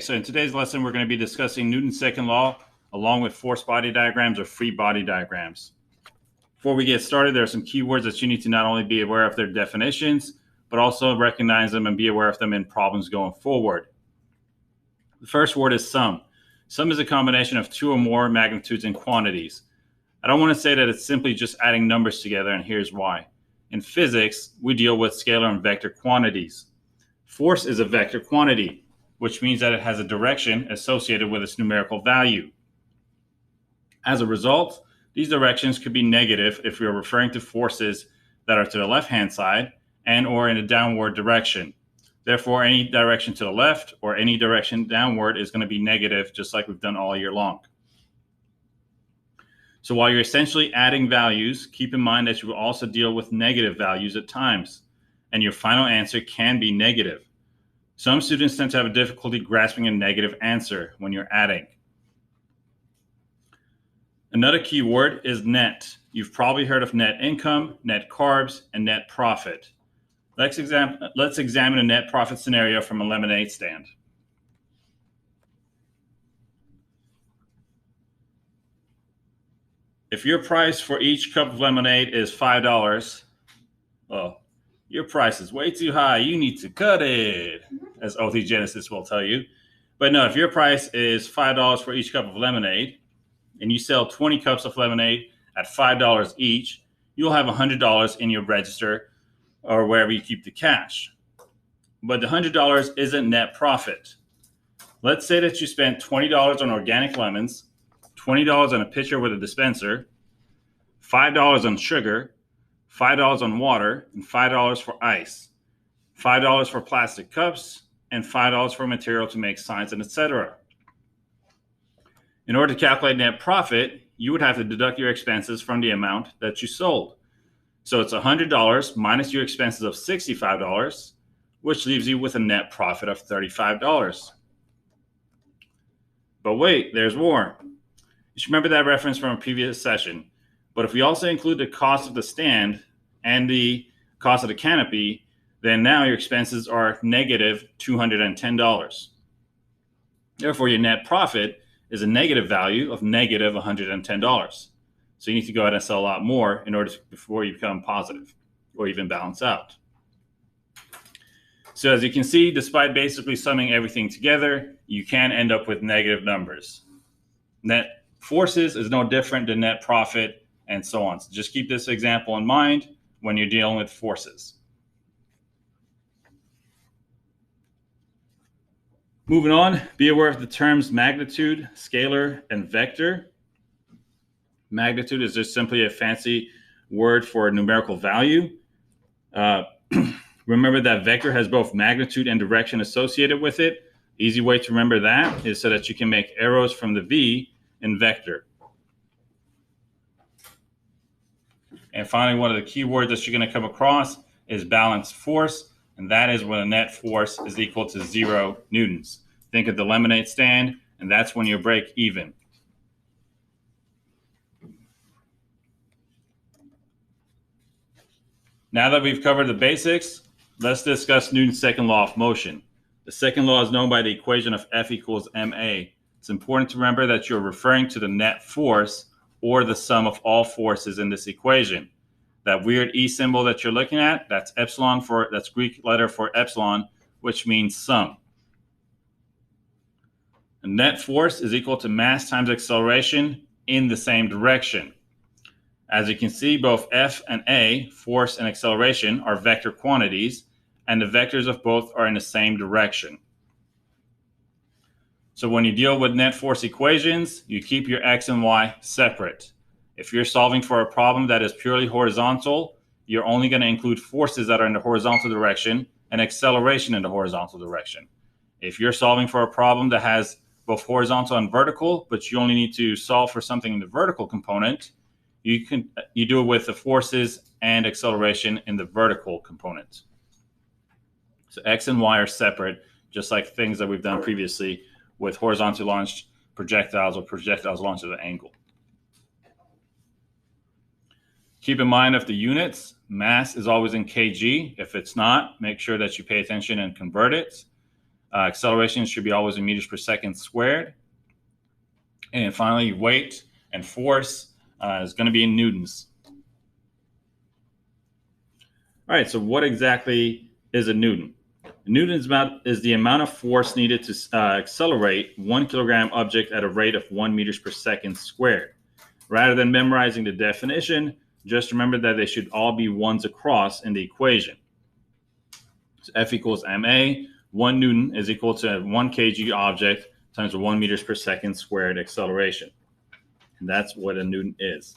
so in today's lesson, we're going to be discussing Newton's second law along with force body diagrams or free body diagrams. Before we get started, there are some keywords that you need to not only be aware of their definitions, but also recognize them and be aware of them in problems going forward. The first word is sum. Sum is a combination of two or more magnitudes and quantities. I don't want to say that it's simply just adding numbers together, and here's why. In physics, we deal with scalar and vector quantities. Force is a vector quantity, which means that it has a direction associated with its numerical value. As a result, these directions could be negative if we are referring to forces that are to the left-hand side and or in a downward direction. Therefore, any direction to the left or any direction downward is going to be negative, just like we've done all year long. So while you're essentially adding values, keep in mind that you will also deal with negative values at times, and your final answer can be negative. Some students tend to have a difficulty grasping a negative answer when you're adding. Another key word is net. You've probably heard of net income, net carbs, and net profit. Let's examine a net profit scenario from a lemonade stand. If your price for each cup of lemonade is $5, well, your price is way too high. You need to cut it, as OT Genesis will tell you. But no, if your price is $5 for each cup of lemonade, and you sell 20 cups of lemonade at $5 each, you'll have $100 in your register or wherever you keep the cash. But the $100 isn't net profit. Let's say that you spent $20 on organic lemons, $20 on a pitcher with a dispenser, $5 on sugar, $5 on water, and $5 for ice, $5 for plastic cups, and $5 for material to make signs, and etc. In order to calculate net profit, you would have to deduct your expenses from the amount that you sold. So it's $100 minus your expenses of $65, which leaves you with a net profit of $35. But wait, there's more. You should remember that reference from a previous session. But if we also include the cost of the stand and the cost of the canopy, then now your expenses are negative $210. Therefore, your net profit is a negative value of negative $110. So you need to go ahead and sell a lot more in order before you become positive or even balance out. So as you can see, despite basically summing everything together, you can end up with negative numbers. Net forces is no different than net profit, and so on. So just keep this example in mind when you're dealing with forces. Moving on, be aware of the terms magnitude, scalar, and vector. Magnitude is just simply a fancy word for a numerical value. Remember that vector has both magnitude and direction associated with it. Easy way to remember that is so that you can make arrows from the V in vector. And finally, one of the key words that you're going to come across is balanced force, and that is when a net force is equal to 0 newtons. Think of the lemonade stand, and that's when you break even. Now that we've covered the basics, let's discuss Newton's second law of motion. The second law is known by the equation of F equals ma. It's important to remember that you're referring to the net force or the sum of all forces in this equation. That weird E symbol that you're looking at, that's epsilon that's Greek letter for epsilon, which means sum. A net force is equal to mass times acceleration in the same direction. As you can see, both F and A, force and acceleration, are vector quantities, and the vectors of both are in the same direction. So when you deal with net force equations, you keep your X and Y separate. If you're solving for a problem that is purely horizontal, you're only going to include forces that are in the horizontal direction and acceleration in the horizontal direction. If you're solving for a problem that has both horizontal and vertical, but you only need to solve for something in the vertical component, you do it with the forces and acceleration in the vertical component. So X and Y are separate, just like things that we've done previously with horizontally launched projectiles or projectiles launched at an angle. Keep in mind of the units, mass is always in kg. If it's not, make sure that you pay attention and convert it. Acceleration should be always in meters per second squared. And finally, weight and force is going to be in newtons. All right, so what exactly is a newton? A newton is the amount of force needed to accelerate 1 kilogram object at a rate of 1 meters per second squared. Rather than memorizing the definition, just remember that they should all be ones across in the equation. So F equals ma. 1 newton is equal to 1 kg object times 1 meters per second squared acceleration. And that's what a newton is.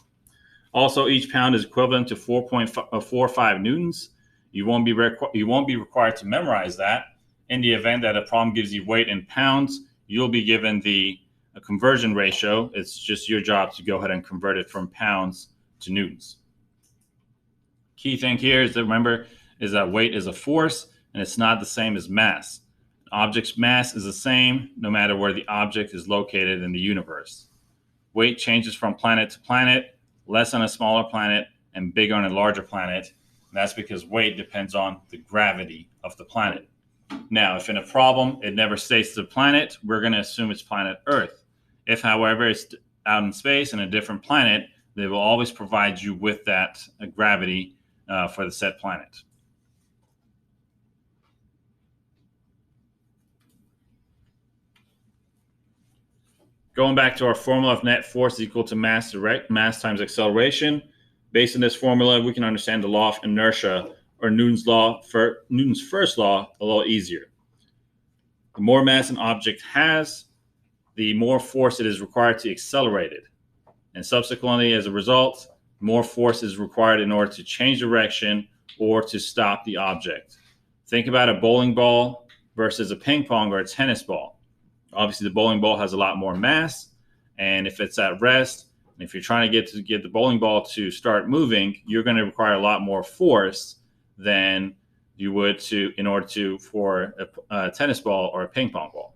Also, each pound is equivalent to 4.45 newtons. You won't be required to memorize that. In the event that a problem gives you weight in pounds, you'll be given the conversion ratio. It's just your job to go ahead and convert it from pounds to newtons. Key thing here is that remember is that weight is a force and it's not the same as mass. An object's mass is the same no matter where the object is located in the universe. Weight changes from planet to planet, less on a smaller planet and bigger on a larger planet. And that's because weight depends on the gravity of the planet. Now, if in a problem it never states the planet, we're going to assume it's planet Earth. If, however, it's out in space in a different planet, they will always provide you with that gravity for the said planet. Going back to our formula of net force is equal to mass times acceleration. Based on this formula, we can understand the law of inertia, or Newton's first law, a little easier. The more mass an object has, the more force it is required to accelerate it. And subsequently, as a result, more force is required in order to change direction or to stop the object. Think about a bowling ball versus a ping pong or a tennis ball. Obviously, the bowling ball has a lot more mass, and if it's at rest, and if you're trying to get the bowling ball to start moving, you're going to require a lot more force than you would for a tennis ball or a ping pong ball.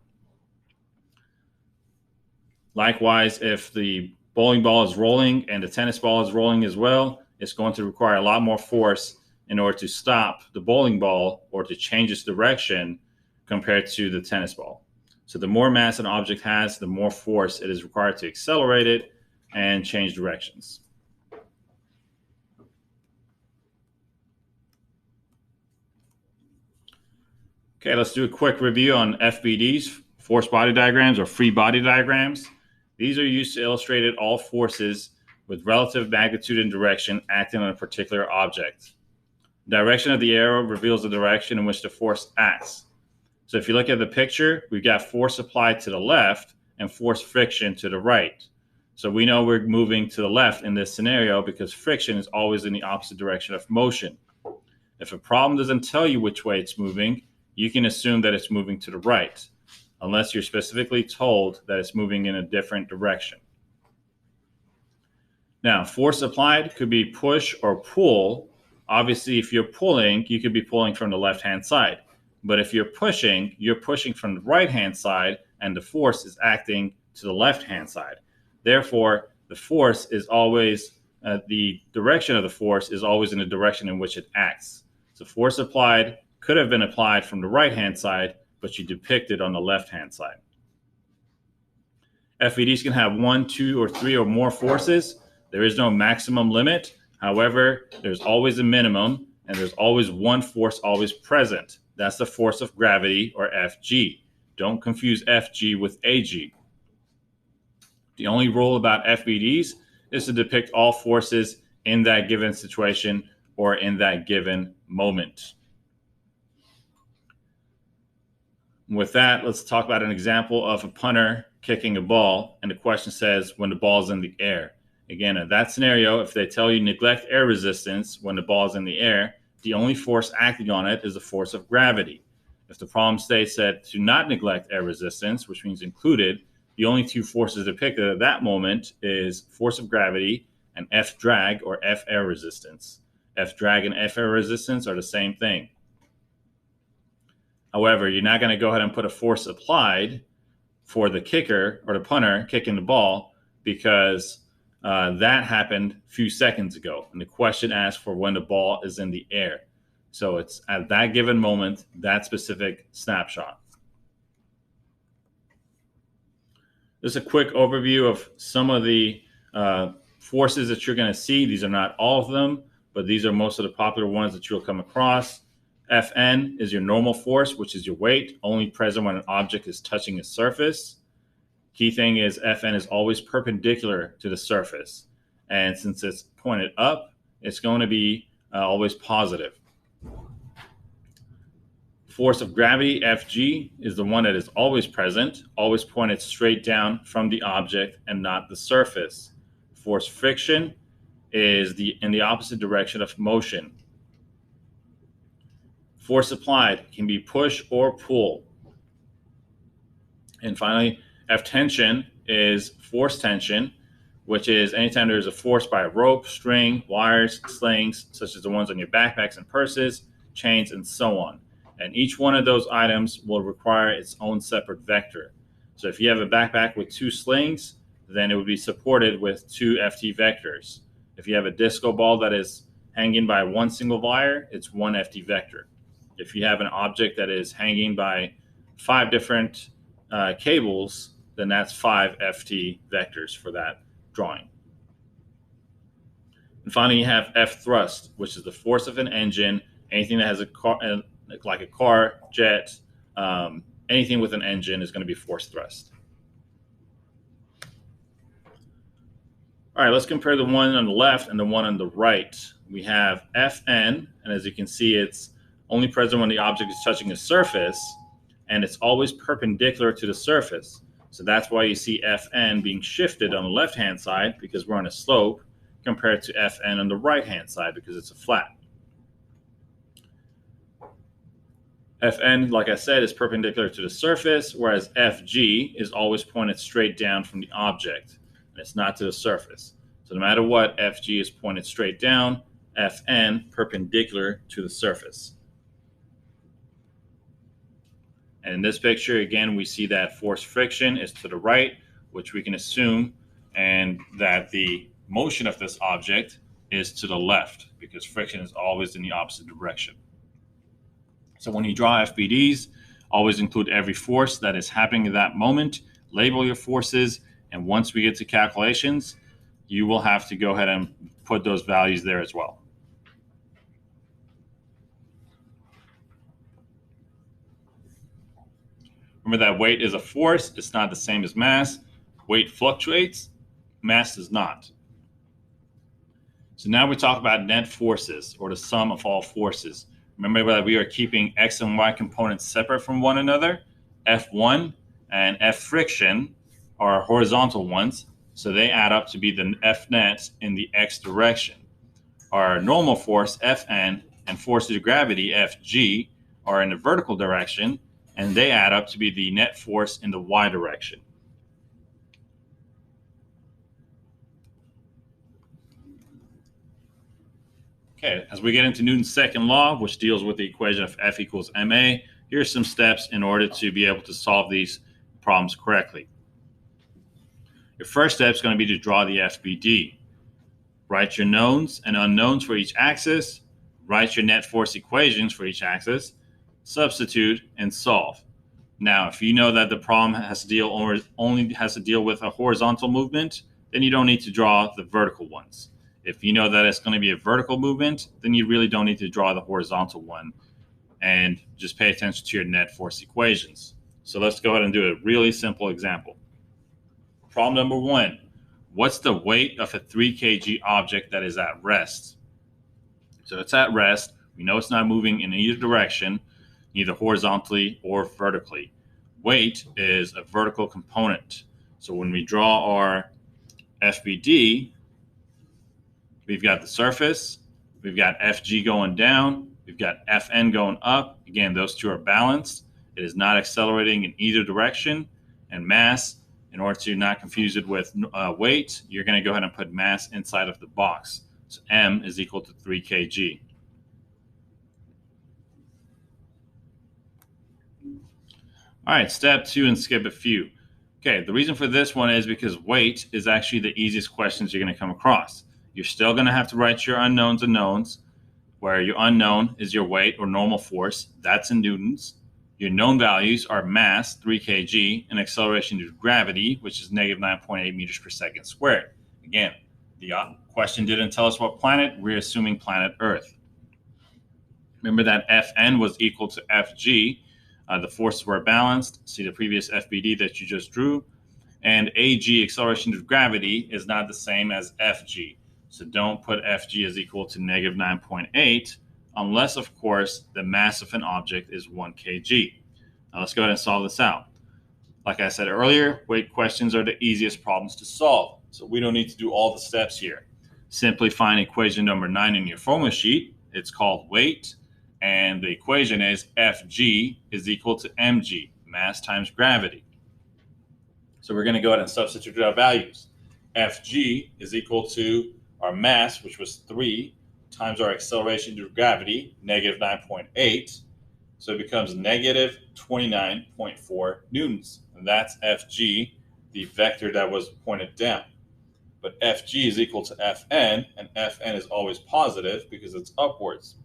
Likewise, if the bowling ball is rolling and the tennis ball is rolling as well, it's going to require a lot more force in order to stop the bowling ball or to change its direction compared to the tennis ball. So the more mass an object has, the more force it is required to accelerate it and change directions. Okay, let's do a quick review on FBDs, force body diagrams or free body diagrams. These are used to illustrate all forces with relative magnitude and direction acting on a particular object. The direction of the arrow reveals the direction in which the force acts. So if you look at the picture, we've got force applied to the left and force friction to the right. So we know we're moving to the left in this scenario because friction is always in the opposite direction of motion. If a problem doesn't tell you which way it's moving, you can assume that it's moving to the right, unless you're specifically told that it's moving in a different direction. Now, force applied could be push or pull. Obviously, if you're pulling, you could be pulling from the left-hand side. But if you're pushing from the right-hand side, and the force is acting to the left-hand side. Therefore, the force is always, the direction of the force is always in the direction in which it acts. So force applied could have been applied from the right-hand side, but you depict it on the left-hand side. FBDs can have 1, 2, or 3 or more forces. There is no maximum limit. However, there's always a minimum, and there's always one force always present. That's the force of gravity, or Fg. Don't confuse Fg with Ag. The only rule about FBDs is to depict all forces in that given situation or in that given moment. With that, let's talk about an example of a punter kicking a ball, and the question says when the ball is in the air. Again, in that scenario, if they tell you neglect air resistance when the ball is in the air, the only force acting on it is the force of gravity. If the problem states that to not neglect air resistance, which means included, the only two forces depicted at that moment is force of gravity and F drag or F air resistance. F drag and F air resistance are the same thing. However, you're not going to go ahead and put a force applied for the kicker or the punter kicking the ball because that happened a few seconds ago. And the question asks for when the ball is in the air. So it's at that given moment, that specific snapshot. This is a quick overview of some of the forces that you're going to see. These are not all of them, but these are most of the popular ones that you'll come across. Fn is your normal force, which is your weight, only present when an object is touching a surface. Key thing is Fn is always perpendicular to the surface. And since it's pointed up, it's going to be always positive. Force of gravity, Fg, is the one that is always present, always pointed straight down from the object and not the surface. Force friction is in the opposite direction of motion. Force applied can be push or pull. And finally, F tension is force tension, which is anytime there's a force by a rope, string, wires, slings, such as the ones on your backpacks and purses, chains, and so on. And each one of those items will require its own separate vector. So if you have a backpack with 2 slings, then it would be supported with 2 FT vectors. If you have a disco ball that is hanging by 1 single wire, it's 1 FT vector. If you have an object that is hanging by 5 different cables, then that's 5 FT vectors for that drawing. And finally, you have F thrust, which is the force of an engine, anything that has a car, like a car, jet, anything with an engine is going to be force thrust. All right, let's compare the one on the left and the one on the right. We have Fn, and as you can see, it's only present when the object is touching a surface, and it's always perpendicular to the surface. So that's why you see Fn being shifted on the left-hand side because we're on a slope, compared to Fn on the right-hand side because it's a flat. Fn, like I said, is perpendicular to the surface, whereas Fg is always pointed straight down from the object, and it's not to the surface. So no matter what, Fg is pointed straight down, Fn perpendicular to the surface. And in this picture, again, we see that force friction is to the right, which we can assume, and that the motion of this object is to the left, because friction is always in the opposite direction. So when you draw FBDs, always include every force that is happening at that moment, label your forces, and once we get to calculations, you will have to go ahead and put those values there as well. Remember that weight is a force. It's not the same as mass. Weight fluctuates. Mass does not. So now we talk about net forces, or the sum of all forces. Remember that we are keeping X and Y components separate from one another. F1 and F friction are horizontal ones, so they add up to be the F net in the X direction. Our normal force, Fn, and forces of gravity, Fg, are in the vertical direction, and they add up to be the net force in the Y direction. Okay, as we get into Newton's second law, which deals with the equation of F equals ma, here's some steps in order to be able to solve these problems correctly. Your first step is going to be to draw the FBD. Write your knowns and unknowns for each axis, write your net force equations for each axis, substitute, and solve. Now, if you know that the problem has to deal only has to deal with a horizontal movement, then you don't need to draw the vertical ones. If you know that it's going to be a vertical movement, then you really don't need to draw the horizontal one, and just pay attention to your net force equations. So let's go ahead and do a really simple example. Problem number 1. What's the weight of a 3 kg object that is at rest? So it's at rest. We know it's not moving in either direction, neither horizontally or vertically. Weight is a vertical component. So when we draw our FBD, we've got the surface, we've got Fg going down, we've got Fn going up. Again, those two are balanced. It is not accelerating in either direction. And mass, in order to not confuse it with weight, you're going to go ahead and put mass inside of the box. So M is equal to 3 kg. All right, step 2 and skip a few. Okay, the reason for this one is because weight is actually the easiest questions you're going to come across. You're still going to have to write your unknowns and knowns, where your unknown is your weight or normal force. That's in newtons. Your known values are mass, 3 kg, and acceleration due to gravity, which is negative 9.8 meters per second squared. Again, the question didn't tell us what planet. We're assuming planet Earth. Remember that Fn was equal to Fg. The forces were balanced. See the previous FBD that you just drew. And Ag, acceleration due to gravity, is not the same as Fg. So don't put Fg as equal to negative 9.8, unless, of course, the mass of an object is 1 kg. Now let's go ahead and solve this out. Like I said earlier, weight questions are the easiest problems to solve. So we don't need to do all the steps here. Simply find equation number 9 in your formula sheet. It's called weight. And the equation is Fg is equal to mg, mass times gravity. So we're going to go ahead and substitute our values. Fg is equal to our mass, which was 3, times our acceleration due to gravity, negative 9.8. So it becomes negative 29.4 newtons. And that's Fg, the vector that was pointed down. But Fg is equal to Fn, and Fn is always positive because it's upwards.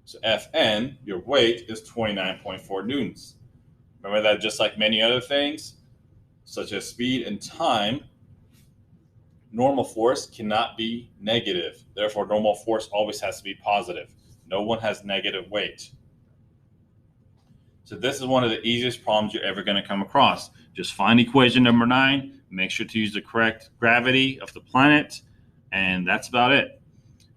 So Fn, your weight, is 29.4 newtons. Remember that just like many other things, such as speed and time, normal force cannot be negative. Therefore, normal force always has to be positive. No one has negative weight. So this is one of the easiest problems you're ever going to come across. Just find equation number 9, make sure to use the correct gravity of the planet, and that's about it.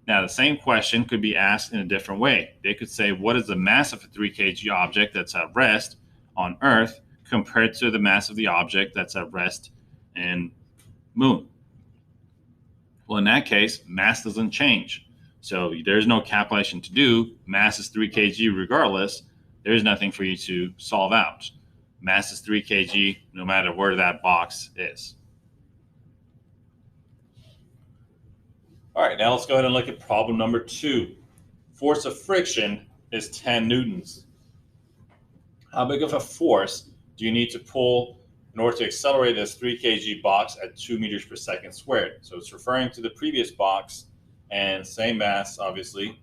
Now, the same question could be asked in a different way. They could say, what is the mass of a 3 kg object that's at rest on Earth compared to the mass of the object that's at rest in Moon? Well, in that case, mass doesn't change. So there's no calculation to do. Mass is 3 kg regardless. There's nothing for you to solve out. Mass is 3 kg no matter where that box is. All right, now let's go ahead and look at problem number 2. Force of friction is 10 newtons. How big of a force do you need to pull in order to accelerate this 3 kg box at 2 meters per second squared? So it's referring to the previous box and same mass, obviously.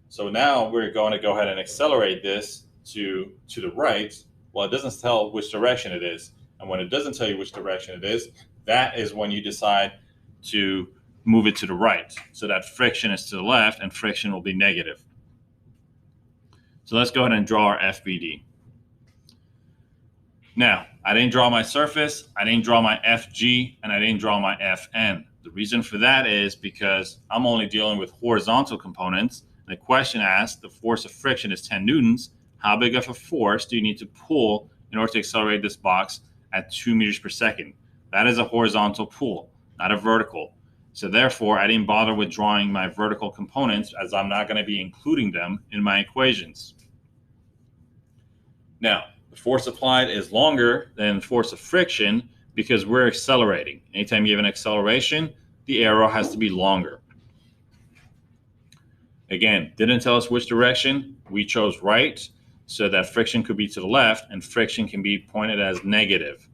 So now we're going to go ahead and accelerate this to the right. Well, it doesn't tell which direction it is. And when it doesn't tell you which direction it is, that is when you decide to move it to the right. So that friction is to the left and friction will be negative. So let's go ahead and draw our FBD. Now, I didn't draw my surface, I didn't draw my FG, and I didn't draw my Fn. The reason for that is because I'm only dealing with horizontal components. The question asks, the force of friction is 10 newtons. How big of a force do you need to pull in order to accelerate this box at 2 meters per second? That is a horizontal pull, not a vertical. So therefore, I didn't bother with drawing my vertical components as I'm not going to be including them in my equations. Now, the force applied is longer than force of friction because we're accelerating. Anytime you have an acceleration, the arrow has to be longer. Again, didn't tell us which direction. We chose right so that friction could be to the left and friction can be pointed as negative.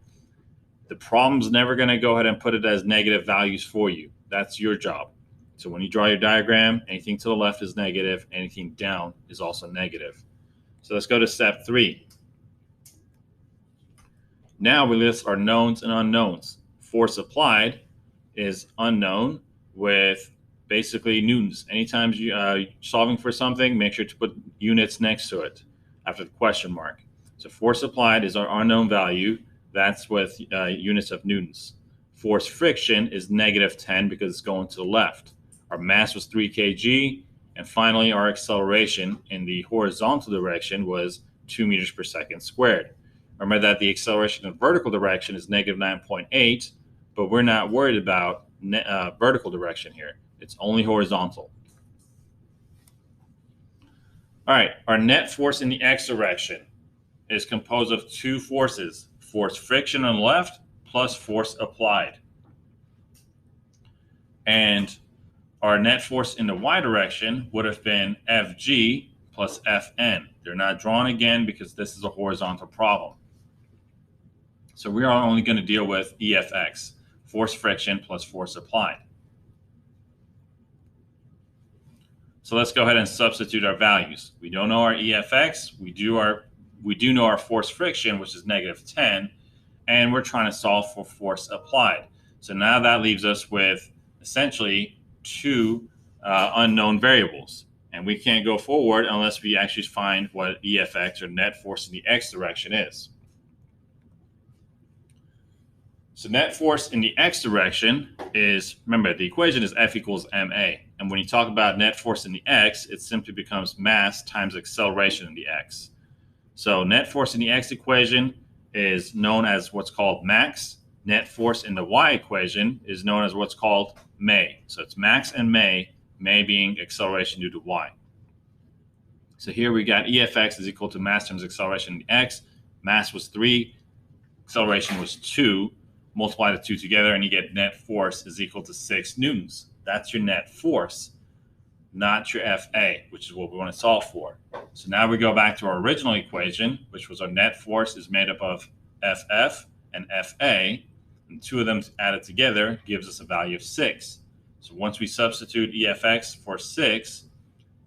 The problem's never going to go ahead and put it as negative values for you. That's your job. So when you draw your diagram, anything to the left is negative, anything down is also negative. So let's go to step 3. Now we list our knowns and unknowns. Force applied is unknown with basically newtons. Anytime you're solving for something, make sure to put units next to it after the question mark. So force applied is our unknown value. That's with units of newtons. Force friction is negative 10 because it's going to the left. Our mass was 3 kg. And finally, our acceleration in the horizontal direction was 2 meters per second squared. Remember that the acceleration in the vertical direction is negative 9.8, but we're not worried about vertical direction here. It's only horizontal. All right, our net force in the x direction is composed of 2 forces, force friction on the left plus force applied. And our net force in the y direction would have been Fg plus Fn. They're not drawn again because this is a horizontal problem. So we are only going to deal with EFX, force friction plus force applied. So let's go ahead and substitute our values. We don't know our EFX. We do we do know our force friction, which is -10, and we're trying to solve for force applied. So now that leaves us with essentially two unknown variables. And we can't go forward unless we actually find what EFX, or net force in the x direction, is. So net force in the x direction is, remember, the equation is F equals ma. And when you talk about net force in the x, it simply becomes mass times acceleration in the x. So net force in the x equation is known as what's called max. Net force in the y equation is known as what's called ma. So it's max and ma being acceleration due to y. So here we got EFX is equal to mass times acceleration in the x. Mass was 3, acceleration was 2. Multiply the two together and you get net force is equal to 6 newtons. That's your net force, not your FA, which is what we want to solve for. So now we go back to our original equation, which was our net force is made up of FF and FA, and two of them added together gives us a value of 6. So once we substitute EFX for 6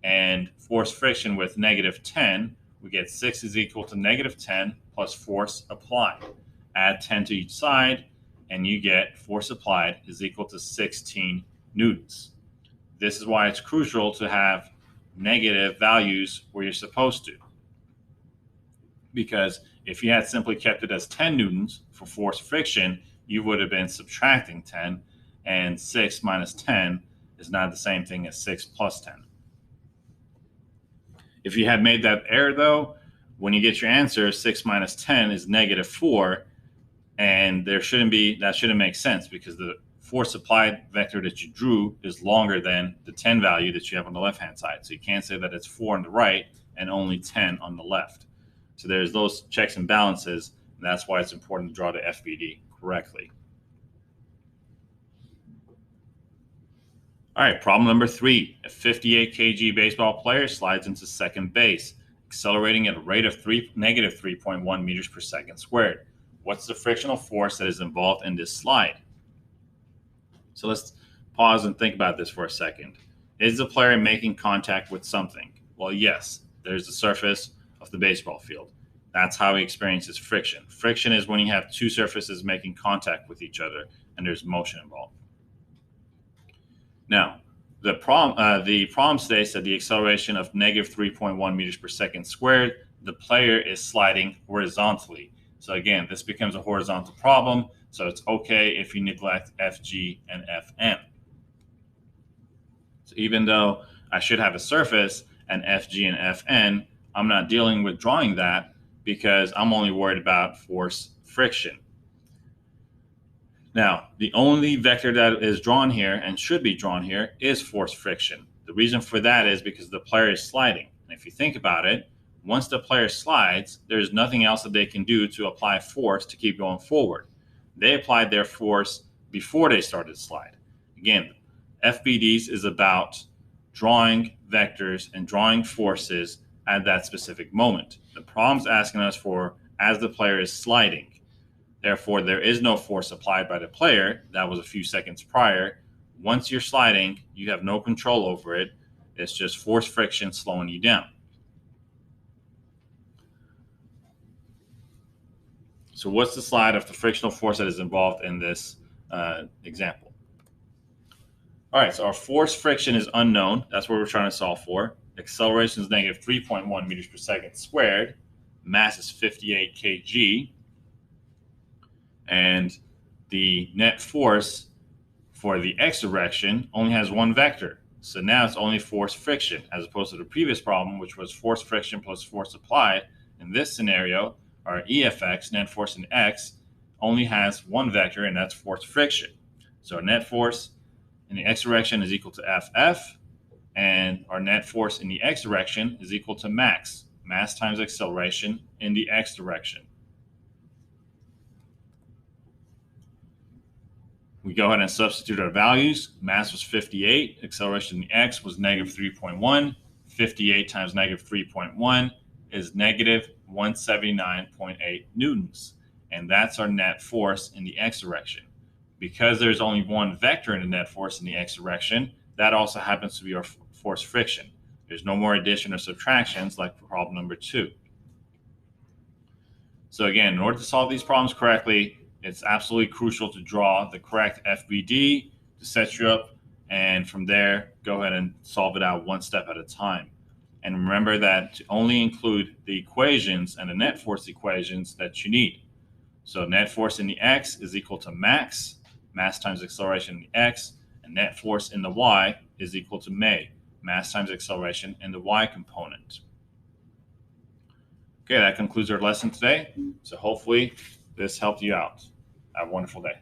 and force friction with -10, we get 6 is equal to -10 plus force applied. Add 10 to each side, and you get force applied is equal to 16 newtons. This is why it's crucial to have negative values where you're supposed to. Because if you had simply kept it as 10 newtons for force friction, you would have been subtracting 10, and 6 minus 10 is not the same thing as 6 plus 10. If you had made that error, though, when you get your answer, 6 minus 10 is -4, and that shouldn't make sense because the force applied vector that you drew is longer than the 10 value that you have on the left-hand side. So you can't say that it's 4 on the right and only 10 on the left. So there's those checks and balances, and that's why it's important to draw the FBD correctly. All right, problem number 3. A 58 kg baseball player slides into second base, accelerating at a rate of -3.1 meters per second squared. What's the frictional force that is involved in this slide? So let's pause and think about this for a second. Is the player making contact with something? Well, yes, there's the surface of the baseball field. That's how he experiences friction. Friction is when you have two surfaces making contact with each other and there's motion involved. Now, the problem states that the acceleration of -3.1 meters per second squared, the player is sliding horizontally. So again, this becomes a horizontal problem, so it's okay if you neglect FG and FN. So even though I should have a surface and FG and FN, I'm not dealing with drawing that because I'm only worried about force friction. Now, the only vector that is drawn here and should be drawn here is force friction. The reason for that is because the player is sliding. And if you think about it, once the player slides, there's nothing else that they can do to apply force to keep going forward. They applied their force before they started to slide. Again, FBDs is about drawing vectors and drawing forces at that specific moment. The problem's asking us for as the player is sliding. Therefore, there is no force applied by the player. That was a few seconds prior. Once you're sliding, you have no control over it. It's just force friction slowing you down. So what's the slide of the frictional force that is involved in this example? All right, so our force friction is unknown. That's what we're trying to solve for. Acceleration is -3.1 meters per second squared. Mass is 58 kg. And the net force for the x direction only has one vector. So now it's only force friction, as opposed to the previous problem, which was force friction plus force applied. In this scenario, our EFX, net force in x, only has one vector, and that's force friction. So our net force in the x direction is equal to FF, and our net force in the x direction is equal to mass times acceleration in the x direction. We go ahead and substitute our values. Mass was 58, acceleration in the x was -3.1. 58 times -3.1 is -179.8 newtons. And that's our net force in the x direction. Because there's only one vector in the net force in the x direction, that also happens to be our force friction. There's no more addition or subtractions like problem number 2. So again, in order to solve these problems correctly, it's absolutely crucial to draw the correct FBD to set you up, and from there, go ahead and solve it out one step at a time. And remember that to only include the equations and the net force equations that you need. So net force in the x is equal to mass times acceleration in the x, and net force in the y is equal to mass times acceleration in the y component. Okay, that concludes our lesson today. So hopefully this helped you out. Have a wonderful day.